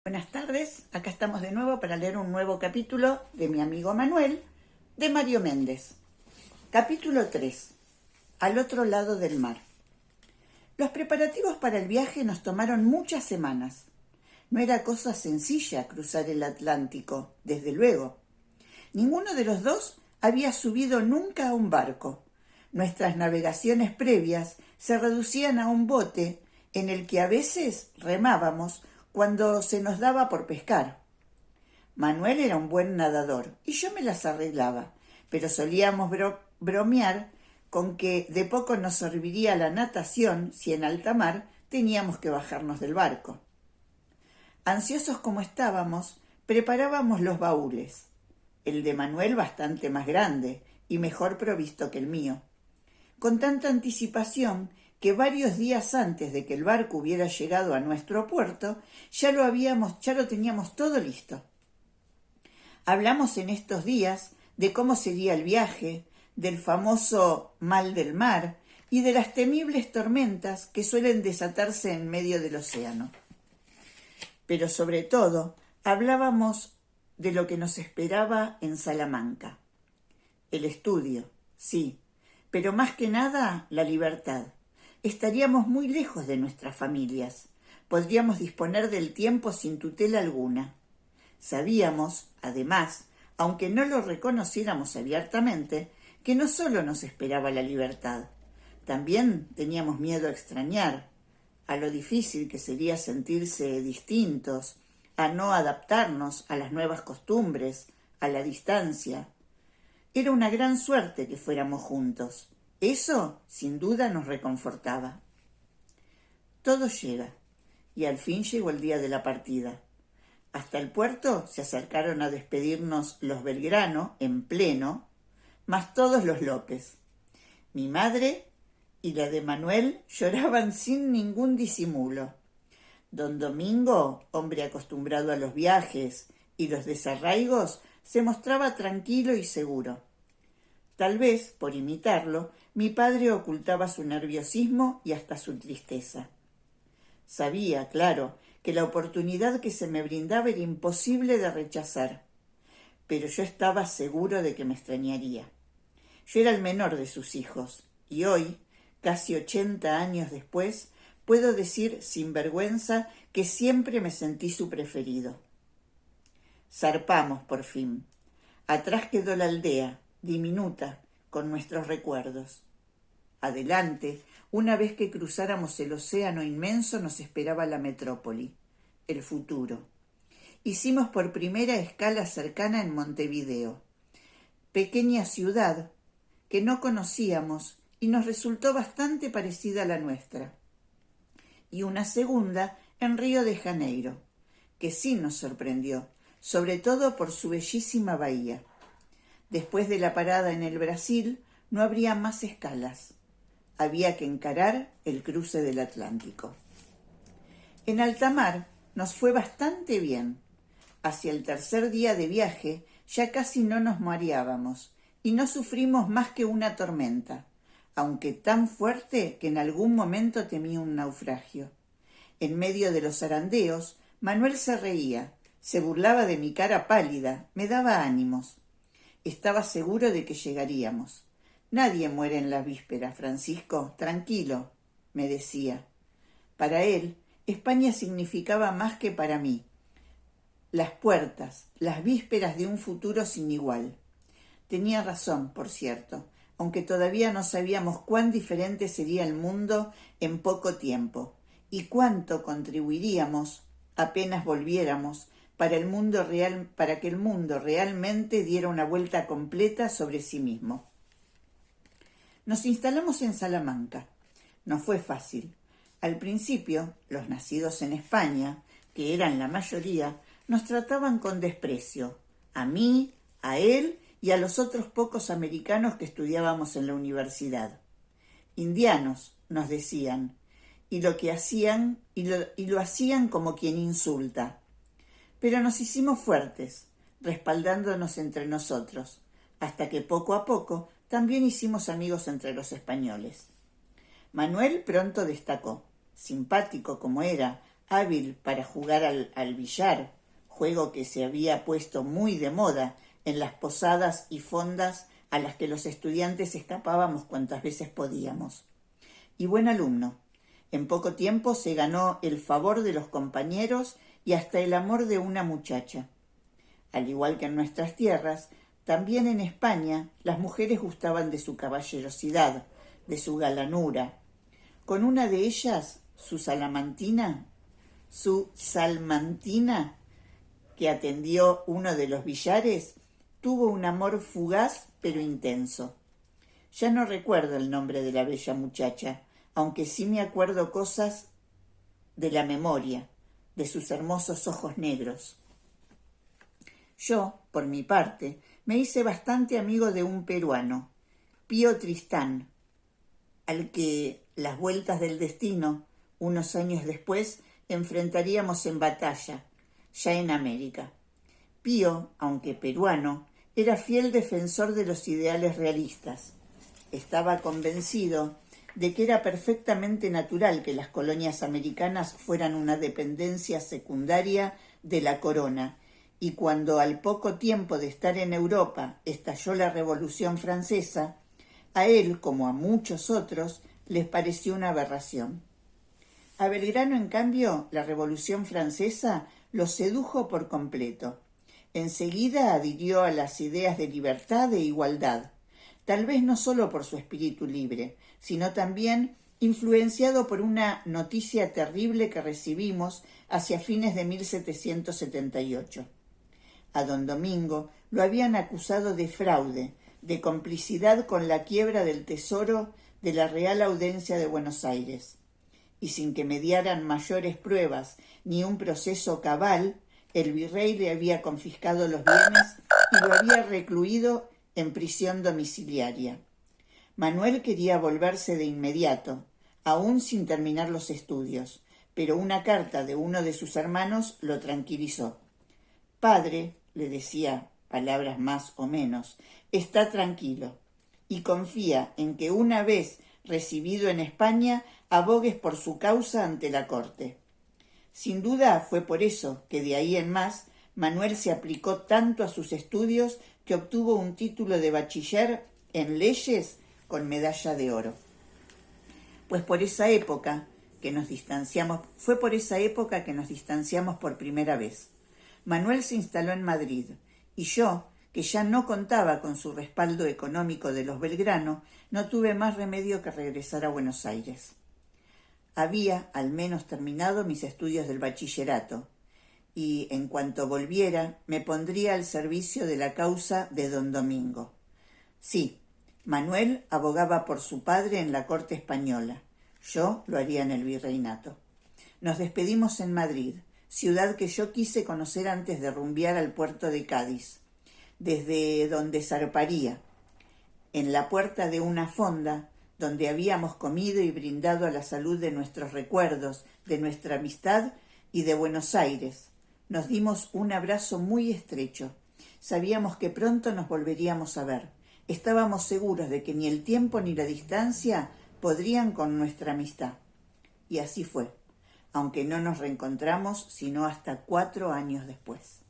Buenas tardes, acá estamos de nuevo para leer un nuevo capítulo de Mi amigo Manuel, de Mario Méndez. Capítulo 3. Al otro lado del mar. Los preparativos para el viaje nos tomaron muchas semanas. No era cosa sencilla cruzar el Atlántico, desde luego. Ninguno de los dos había subido nunca a un barco. Nuestras navegaciones previas se reducían a un bote en el que a veces remábamos cuando se nos daba por pescar. Manuel era un buen nadador y yo me las arreglaba, pero solíamos bromear con que de poco nos serviría la natación si en alta mar teníamos que bajarnos del barco. Ansiosos como estábamos, preparábamos los baúles, el de Manuel bastante más grande y mejor provisto que el mío, con tanta anticipación que varios días antes de que el barco hubiera llegado a nuestro puerto, ya lo teníamos todo listo. Hablamos en estos días de cómo sería el viaje, del famoso mal del mar y de las temibles tormentas que suelen desatarse en medio del océano. Pero sobre todo, hablábamos de lo que nos esperaba en Salamanca. El estudio, sí, pero más que nada la libertad. Estaríamos muy lejos de nuestras familias. Podríamos disponer del tiempo sin tutela alguna. Sabíamos, además, aunque no lo reconociéramos abiertamente, que no solo nos esperaba la libertad. También teníamos miedo a extrañar, a lo difícil que sería sentirse distintos, a no adaptarnos a las nuevas costumbres, a la distancia. Era una gran suerte que fuéramos juntos. Eso, sin duda, nos reconfortaba. Todo llega, y al fin llegó el día de la partida. Hasta el puerto se acercaron a despedirnos los Belgrano, en pleno, más todos los López. Mi madre y la de Manuel lloraban sin ningún disimulo. Don Domingo, hombre acostumbrado a los viajes y los desarraigos, se mostraba tranquilo y seguro. Tal vez, por imitarlo, mi padre ocultaba su nerviosismo y hasta su tristeza. Sabía, claro, que la oportunidad que se me brindaba era imposible de rechazar, pero yo estaba seguro de que me extrañaría. Yo era el menor de sus hijos, y hoy, casi 80 años después, puedo decir sin vergüenza que siempre me sentí su preferido. Zarpamos por fin. Atrás quedó la aldea, diminuta, con nuestros recuerdos. Adelante, una vez que cruzáramos el océano inmenso, nos esperaba la metrópoli, el futuro. Hicimos por primera escala cercana en Montevideo, pequeña ciudad que no conocíamos y nos resultó bastante parecida a la nuestra, y una segunda en Río de Janeiro, que sí nos sorprendió, sobre todo por su bellísima bahía. Después de la parada en el Brasil, no habría más escalas. Había que encarar el cruce del Atlántico. En alta mar nos fue bastante bien. Hacia el tercer día de viaje ya casi no nos mareábamos y no sufrimos más que una tormenta, aunque tan fuerte que en algún momento temí un naufragio. En medio de los zarandeos, Manuel se reía, se burlaba de mi cara pálida, me daba ánimos. Estaba seguro de que llegaríamos. Nadie muere en la víspera, Francisco, tranquilo, me decía. Para él, España significaba más que para mí. Las puertas, las vísperas de un futuro sin igual. Tenía razón, por cierto, aunque todavía no sabíamos cuán diferente sería el mundo en poco tiempo y cuánto contribuiríamos, apenas volviéramos, para que el mundo realmente diera una vuelta completa sobre sí mismo. Nos instalamos en Salamanca. No fue fácil. Al principio, los nacidos en España, que eran la mayoría, nos trataban con desprecio. A mí, a él y a los otros pocos americanos que estudiábamos en la universidad. Indianos, nos decían, y lo hacían como quien insulta. Pero nos hicimos fuertes, respaldándonos entre nosotros, hasta que poco a poco también hicimos amigos entre los españoles. Manuel pronto destacó. Simpático como era, hábil para jugar al billar, juego que se había puesto muy de moda en las posadas y fondas a las que los estudiantes escapábamos cuantas veces podíamos. Y buen alumno. En poco tiempo se ganó el favor de los compañeros y hasta el amor de una muchacha. Al igual que en nuestras tierras, también en España las mujeres gustaban de su caballerosidad, de su galanura. Con una de ellas, su salmantina, que atendió uno de los billares, tuvo un amor fugaz pero intenso. Ya no recuerdo el nombre de la bella muchacha, aunque sí me acuerdo cosas de la memoria, de sus hermosos ojos negros. Yo, por mi parte, me hice bastante amigo de un peruano, Pío Tristán, al que las vueltas del destino, unos años después, enfrentaríamos en batalla, ya en América. Pío, aunque peruano, era fiel defensor de los ideales realistas. Estaba convencido de que era perfectamente natural que las colonias americanas fueran una dependencia secundaria de la corona, y cuando al poco tiempo de estar en Europa estalló la Revolución Francesa, a él, como a muchos otros, les pareció una aberración. A Belgrano, en cambio, la Revolución Francesa lo sedujo por completo. Enseguida adhirió a las ideas de libertad e igualdad, tal vez no solo por su espíritu libre, sino también influenciado por una noticia terrible que recibimos hacia fines de 1778. A don Domingo lo habían acusado de fraude, de complicidad con la quiebra del tesoro de la Real Audiencia de Buenos Aires. Y sin que mediaran mayores pruebas ni un proceso cabal, el virrey le había confiscado los bienes y lo había recluido en prisión domiciliaria. Manuel quería volverse de inmediato, aún sin terminar los estudios, pero una carta de uno de sus hermanos lo tranquilizó. «Padre», le decía, palabras más o menos, «está tranquilo y confía en que una vez recibido en España abogues por su causa ante la corte». Sin duda fue por eso que de ahí en más Manuel se aplicó tanto a sus estudios que obtuvo un título de bachiller en leyes con medalla de oro. Fue por esa época que nos distanciamos por primera vez. Manuel se instaló en Madrid y yo, que ya no contaba con su respaldo económico de los Belgrano, no tuve más remedio que regresar a Buenos Aires. Había al menos terminado mis estudios del bachillerato y, en cuanto volviera, me pondría al servicio de la causa de don Domingo. Sí, Manuel abogaba por su padre en la corte española. Yo lo haría en el virreinato. Nos despedimos en Madrid, ciudad que yo quise conocer antes de rumbear al puerto de Cádiz, desde donde zarparía. En la puerta de una fonda, donde habíamos comido y brindado a la salud de nuestros recuerdos, de nuestra amistad y de Buenos Aires. Nos dimos un abrazo muy estrecho. Sabíamos que pronto nos volveríamos a ver. Estábamos seguros de que ni el tiempo ni la distancia podrían con nuestra amistad. Y así fue, aunque no nos reencontramos sino hasta 4 años después.